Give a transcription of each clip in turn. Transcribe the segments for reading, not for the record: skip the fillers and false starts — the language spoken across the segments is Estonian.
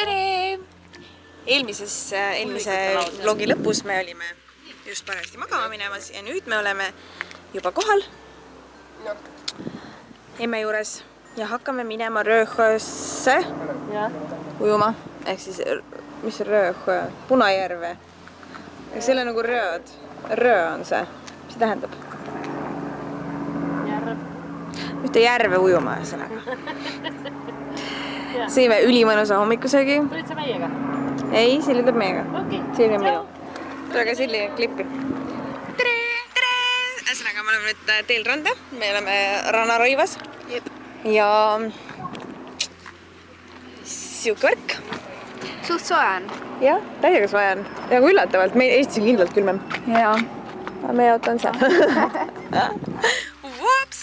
tere! Eelmise vlogi lõpus me olime just parajasti magama minemas ja nüüd me oleme juba kohal emme juures ja hakkame minema Rööhösse ujuma. Ehk siis, mis Rööhö? Punajärve. Eks selle nagu rööd. Röö on see. Mis see tähendab? Ühte järve ujuma ühesõnaga. Sõime ülimõnusa hommikusöögi. Tulid sa meiega? Ei, Silli tuleb meiega. Okay. Silli on minu. Tule ka Silli klippi. Tere! Tere! Ühesõnaga, me oleme nüüd teel randa. Me oleme rannaroivas. Ja siuke värk. Suht soe on. Jah, täiega soe on. Ja kui üllatavalt, meil Eestis on kindlalt külmem. Jaa. Meie auto on seal. Whoops!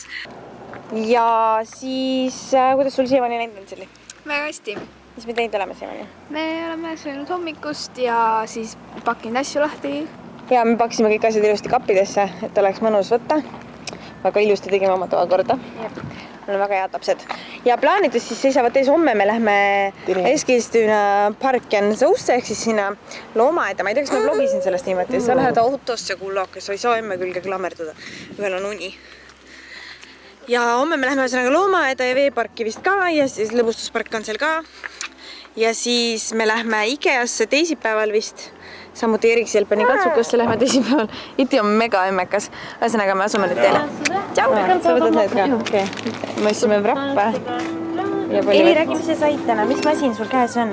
Ja siis, kuidas sul siiamaani näinud on, Silli? Väga hästi. Mis me teinud oleme siiamaani? Me oleme söönud hommikust ja siis pakkinud asju lahti. Ja me paksime kõik asjad ilusti kappidesse, et oleks mõnus võtta. Väga ilusti tegime oma toa korda. On väga head lapsed. Ja plaanides siis seisavad ees homme me lähme Eskilstuna Parken Sousse ehk siis sinna loomaaeda. Ma ei tea, kas ma vlogisin sellest niimoodi. Sa lähed autosse kullakas, sa ei saa emme külge klammerduda. Ühel on uni. Ja homme me lähme ühesõnaga loomaaeda ja veeparki vist ka ja siis lõbustuspark on seal ka. Ja siis me lähme Ikeasse teisipäeval vist. Samuti Erik Selpeni katsukasse lähme teisipäeval. Iti on mega emmekas. Ühesõnaga me asume nüüd teile. Tšau! Sa võtad need ka? Okay. Me ostime wrappe. Eli, räägi, mis sa said täna? Mis masin sul käes on?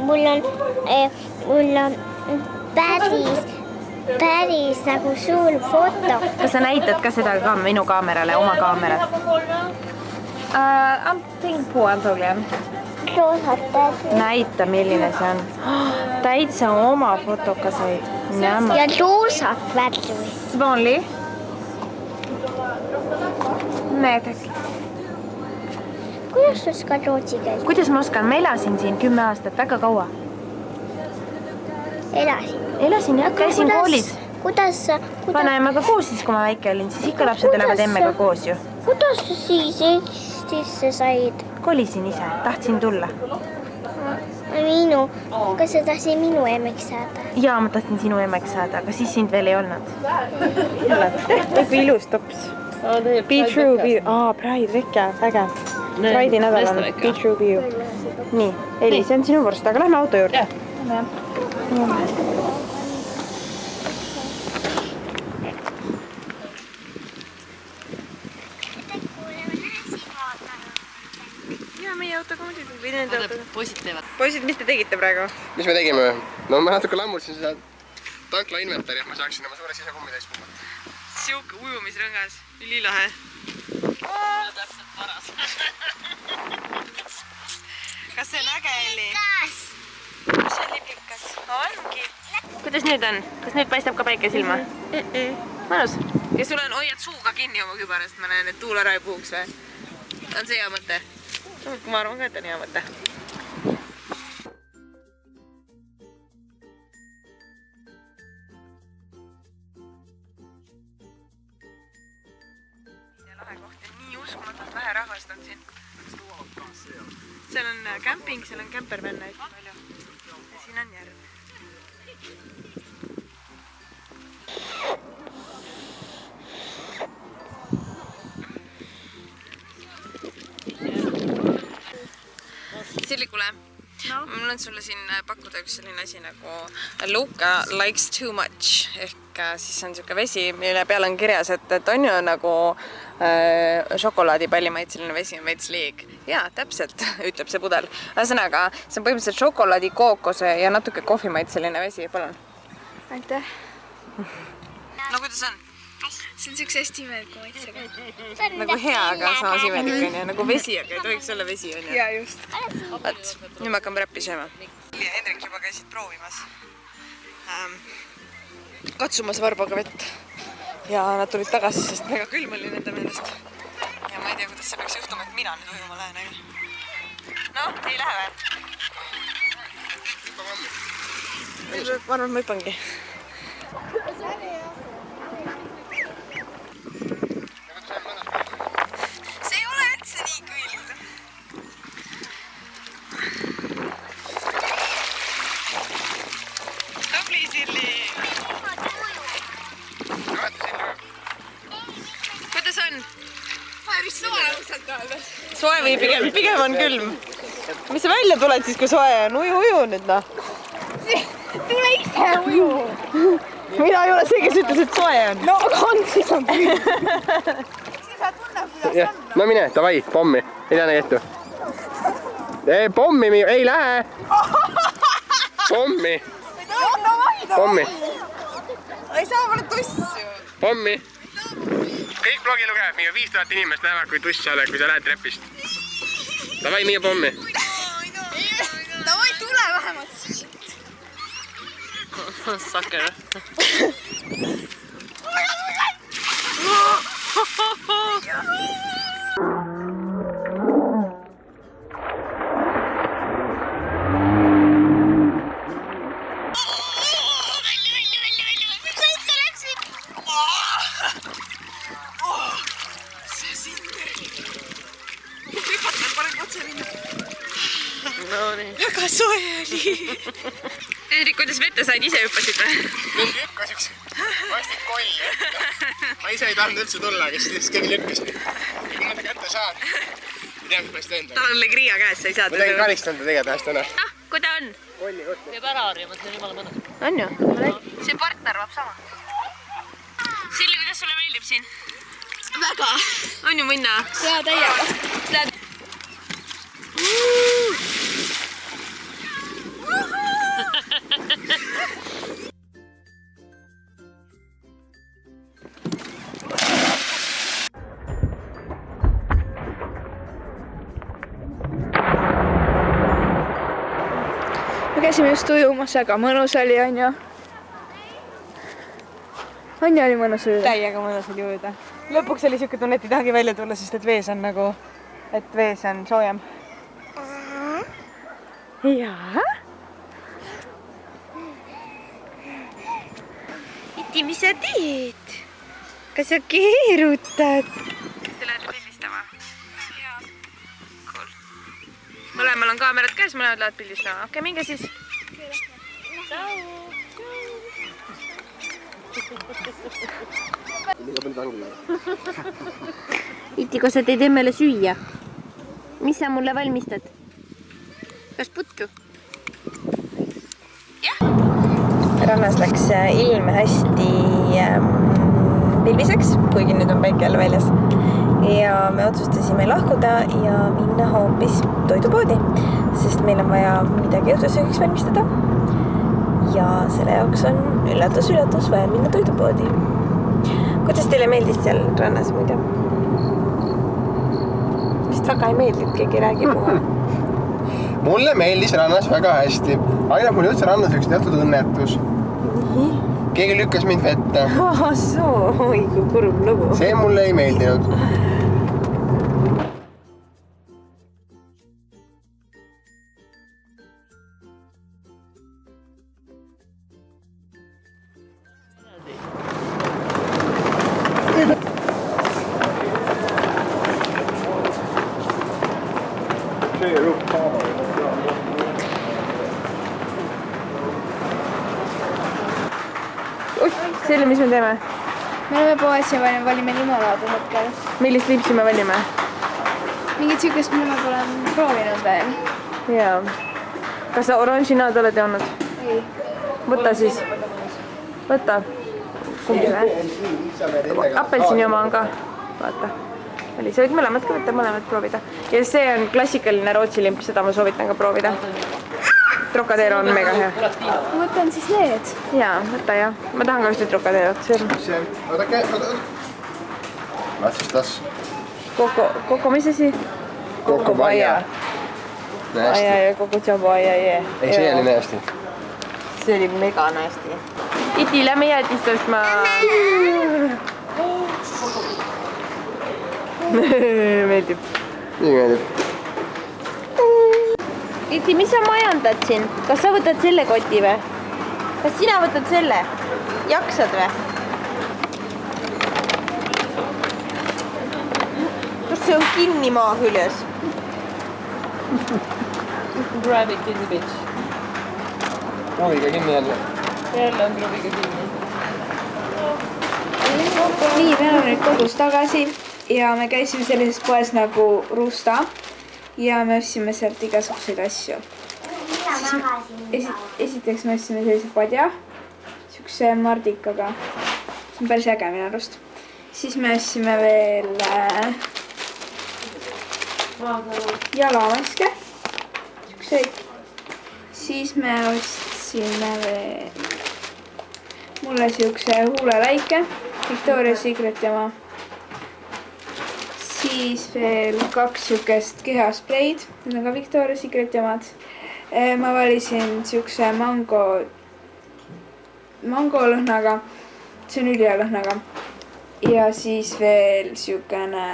Mul on päris nagu suur foto. Kas sa näitad ka seda ka minu kaamerale, oma kaamerat? Tegin puuantoglian. Näita, milline see on. Täitsa oma fotoka said. Ja roosat värvi. Svanli. Näedagi. Kuidas sa oskad rootsi keelt? Kuidas ma oskan? Ma elasin siin 10 aastat, väga kaua. Elasin jah, käisin koolis. Vanaemaga koos siis, kui ma väike olin, siis ikka lapsed elavad emmega koos ju. Kuidas sa siis Eestisse said? Kolisin ise, tahtsin tulla. Kas sa tahtsid minu emmeks saada? Jaa, ma tahtsin sinu emmeks saada, aga siis sind veel ei olnud. Kui ilus tops. Be true, Pride vekja, äge. Pride'i nädal on Be true, be you. Nii, Eli, see on sinu vorst, aga lähme auto juurde. Ja meie autoga muidugi, või nende autoga. Poisid teevad. Poisid, mis te tegite praegu? Mis me tegime? No ma natuke lammusin seda tankla inventari, et ma saaksin oma suure sisekummi täis pumbata. Siuke ujumisrõngas, ülilahe. Täpselt paras. Kas see on äge, Eli? Mis on liblikas? Ongi. Kuidas nüüd on? Kas nüüd paistab ka päike silma? Mõnus. Ja sul on, hoiad suuga kinni oma kübarast, ma näen, et tuul ära ei puhuks või? On see hea mõte? Ma arvan ka, et on hea mõte. Lahe koht ja nii uskumatult vähe rahvast on siin. Seal on camping, seal on kämpervänne hästi palju. Ja siin on järv. Silli, kuule, mul on sulle siin pakkuda üks selline asi nagu Luka likes too much ehk siis on siuke vesi, mille peal on kirjas, et on ju nagu šokolaadipallimaitseline vesi on veits liig. Jaa, täpselt, ütleb see pudel. Ühesõnaga, see on põhimõtteliselt šokolaadi, kookose ja natuke kohvimaitseline vesi, palun. Aitäh. No kuidas on? See on siukse hästi imelik maitsega. Nagu hea, aga samas imelik on ja nagu vesi, aga ei tohiks olla vesi on ju. Jaa, just. Võt, nüüd me hakkame räppi sööma. Ja Hendrik juba käisid proovimas. Katsumas varbaga vett. Ja nad tulid tagasi, sest väga külm oli nende meelest. Ja ma ei tea, kuidas see peaks juhtuma, et mina nüüd ujuma lähen, aga... No, ei lähe või? Ma arvan, ma hüppangi. See ei ole üldse nii külm. soe või pigem on külm? Mis sa välja tuled siis, kui soe on? Uju nüüd noh. Tule ise uju. Mina ei ole see, kes ütles, et soe on. No aga on, siis on külm. Siis sa tunneb, kuidas on. No mine, davai, pommi. Ei lähe jättu. Pommi, ei lähe. Pommi. Pommi. Ei saa, ma olen tuss ju. Pommi. Kõik blogilugejad, mingi 5000 inimest näevad, kui tuss sa oled, kui sa lähed trepist. Davai, minge pommi. Davai, tule vähemalt siit. Sucker. Väga soe oli. Hendrik, kuidas vette said, ise hüppasid või? Keegi lükkas üks vastik kolli ette. Ma ise ei tahtnud üldse tulla, kes keegi lükkas. Kui ma ta kätte saan, ei tea, mis ma siis teen. Tal on legria käes, sa ei saa Ma tegin karistanud ta tegelikult ühest täna. kui ta on? Kolli kotti. Peab ära harjuma, see on jumala mõnus. On ju? See partner vab sama. Silli, kuidas sulle meeldib siin? Väga. On ju minna? Jaa, täiega. Me käisime just ujumas, aga mõnus oli, onju. Onju oli mõnus ujuda. Täiega mõnus oli ujuda. Lõpuks oli siuke tunne, et ei tahagi välja tulla, sest et vees on nagu, et vees on soojem. Jaa. Iti, mis sa teed? Kas sa keerutad? Kas te lähete pildistama? Jaa. Cool. Mõlemal on kaamerad käes, mõlemad lähevad pildistama. Okei, minge siis. Iti, kas sa teed emmele süüa? Mis sa mulle valmistad? Kas putru? Jah. Rannas läks ilm hästi pilviseks, kuigi nüüd on päike jälle väljas. Ja me otsustasime lahkuda ja minna hoopis toidupoodi, sest meil on vaja midagi õhtusöögiks valmistada. Ja selle jaoks on üllatus vaja minna toidupoodi. Kuidas teile meeldis seal rannas muidu? Vist väga ei meeldi, et keegi räägib mulle. Mulle meeldis rannas väga hästi. Ainult mul üldse rannas üks teatud õnnetus. Keegi lükkas mind vette. Oi, kui kurb lugu. See mulle ei meeldinud. Selle, mis me teeme? Me oleme poes ja valime limonaadi hetkel. Millist lipsi me valime? Mingit sükest, mida ma pole proovinud veel. Jaa. Kas sa oranžinaad oled joonud? Ei. Võta siis. Võta. Kumbi või? Apelsini oma on ka. Vaata. Sa võid mõlemad ka võtta, mõlemad proovida. Ja see on klassikaline Rootsi limp, seda ma soovitan ka proovida. Trocadero on mega hea. Ma võtan siis need. Jaa, võta jah. Ma tahan ka ühte Trocaderot. Oodake. Mis tas? Koko, mis asi? Koko paia. Aia ja koko tšabu aia jee. Ei, see oli näesti. See oli mega näesti. Iti, lähme jäätist ostma. Meeldib. Nii meeldib. Iti, mis sa majandad siin? Kas sa võtad selle koti või? Kas sina võtad selle? Jaksad või? Kas see on kinni maa küljes? Grab it in the bitch. Kruviga kinni jälle. Jälle on kruviga kinni. Nii, me oleme nüüd kodus tagasi. ja me käisime sellises poes nagu Rusta ja me ostsime sealt igasuguseid asju. Esiteks me ostsime sellise padja, siukse mardikaga. See on päris äge minu arust. Siis me ostsime veel jalamaske, siukseid. Siis me ostsime veel mulle siukse huuleläike, Victoria's Secret oma. Siis veel 2 siukest kehaspreid, need on ka Victoria's Secret omad. Ma valisin siukse mangolõhnaga, see on ülihea lõhnaga. Ja siis veel siukene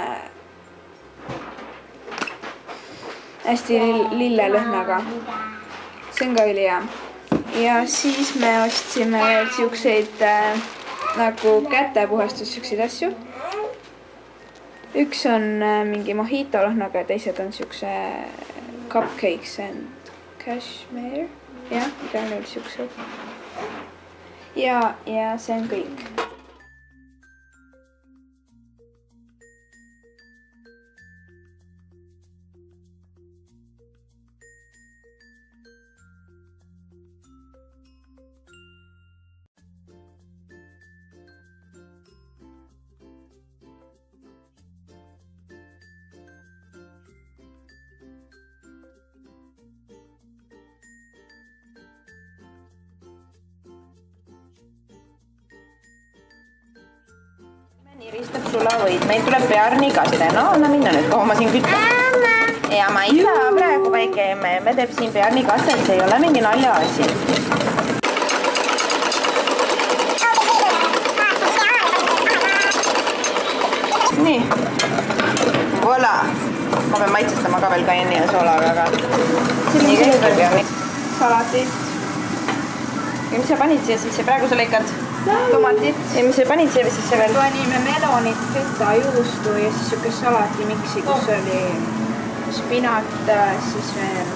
hästi lillelõhnaga, see on ka ülihea. Ja siis me ostsime veel siukseid nagu kätepuhastus siukseid asju. Üks on mingi mojito lõhnaga ja teised on siukse cupcakes and cashmere. Jah, igal juhul siuksed. Ja see on kõik. Niristab sulavõid, meil tuleb pearnikaste, no anna minna nüüd, kuhu ma siin kütan. Ja ma ei saa praegu väike emme teeb siin pearnikastet, see ei ole mingi nalja asi. Nii, voila, ma pean maitsestama ka veel kajenni ja soolaga, aga nii käib veel pearnik. Salatit. Ja mis sa panid siia sisse, praegu sa lõikad? Tomatit. Ja mis sa panid siia sisse veel? Panime melonit, feta, juustu ja siis siuke salatimiksi, kus oli spinat, siis veel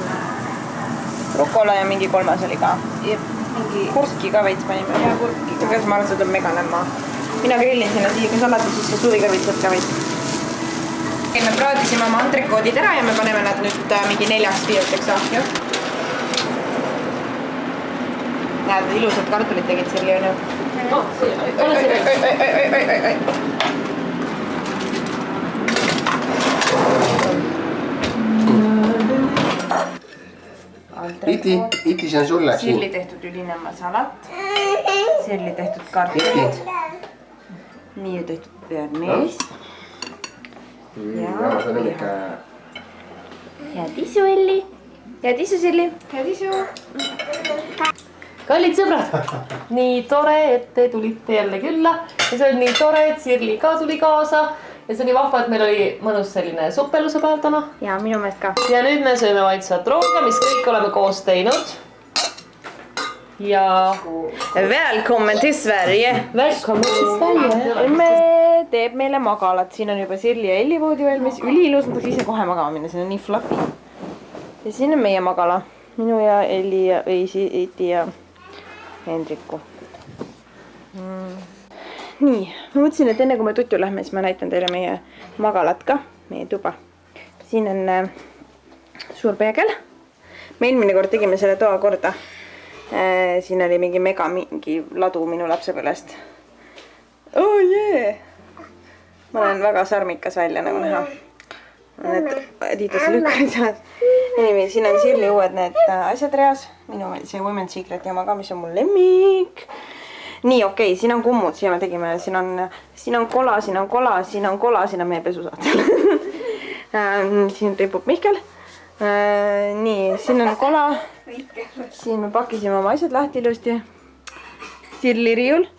rukola ja mingi 3 oli ka. mingi Kurki ka veits panime. ja kurki. Kuidas ma arvan, see tuleb mega nämma. Mina grillin sinna siia salati sisse suvikõrvitsad ka veits. Me praadisime oma antrikoodid ära ja me paneme nad nüüd mingi 4-5 ahju. Näed, ilusad kartulit tegid Sirli, on ju? Iti, see on sulle siin. Sirli tehtud ülinemma salat. Sirli tehtud kartulit. Nii tehtud pearniis. Head isu, Elli. Head isu, Sirli. Head isu. Kallid sõbrad, nii tore, et te tulite jälle külla ja see on nii tore, et Sirli ka tuli kaasa ja see on nii vahva, et meil oli mõnus selline suppeluse päev täna. Ja minu meelest ka. Ja nüüd me sööme maitsvat rooga, mis kõik oleme koos teinud. Ja Välkommen till Sverige! välkommen till Sverige! Me teeb meile magalat, siin on juba Sirli ja Elli voodi valmis, üliilus, ma tahaks ise kohe magama minna, see on nii fluffy. Ja siin on meie magala, minu ja Elli ja Iti ja Hendriku. Nii, ma mõtlesin, et enne kui me tutju lähme, siis ma näitan teile meie magalat ka, meie tuba. Siin on suur peegel. Me eelmine kord tegime selle toa korda. Siin oli mingi ladu minu lapsepõlvest. Oh jee! Ma olen väga sarmikas välja nagu näha. Need Adidas lükkarisad. Anyway, siin on Sirli uued need asjad reas. Minu see Women's Secret oma ka, mis on mul lemmik. Nii, okei, siin on kummud, siia me tegime. Siin on kola, siin on kola, siin on kola, siin on meie pesusaatel. Siin ripub Mihkel. Nii, siin on kola. Siin me pakkisime oma asjad lahti ilusti. Sirli riiul,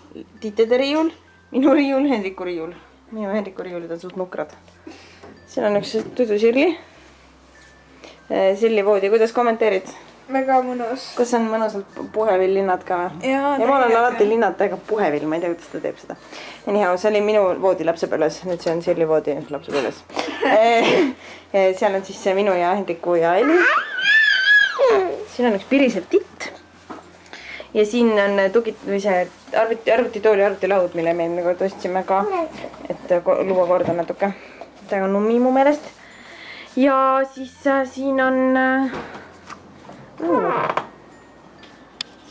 Titede riiul, minu riiul, Hendriku riiul. Minu Hendriku riiulid on suht nukrad. Siin on üks tudu Sirli. Sirli voodi, kuidas kommenteerid? Väga mõnus. Kas on mõnusalt puhevill linnad ka või? Ja ma olen alati linnad täiega puhevill, ma ei tea, kuidas ta teeb seda. Anyhow, see oli minu voodi lapsepõlves, nüüd see on Sirli voodi lapsepõlves. Seal on siis minu ja Hendriku ja Eli. Siin on üks pirisev titt. Ja siin on arvutitool ja arvutilaud, mille me eelmine kord ostsime ka. Et et luua korda natuke. Täiega nummi mu meelest. Ja siis siin on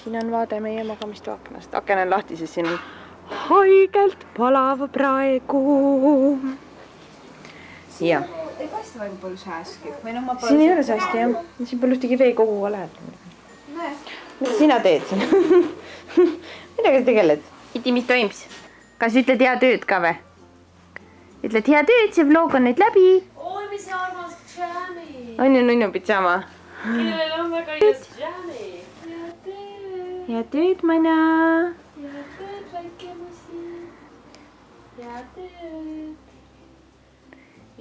siin on vaade meie magamistoa aknast. Aken on lahti, sest siin on haigelt palav praegu. Ja. Ei paista väga palju sääski. Või noh, ma Siin ei ole säästi, jah. Siin pole ühtegi veekogu lähed. Mida sina teed siin? Midagi sa tegeled? Iti, mis toims? Kas ütled hea tööd ka või? Ütled hea tööd, see vlog on nüüd läbi. Oi, mis armas džämi. On ju nunnu pitsama? Kellel on väga ilus džämi. Hea tööd. Hea tööd, mana. Hea tööd, väike musi. Hea tööd.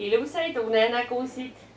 Ilusaid unenägusid.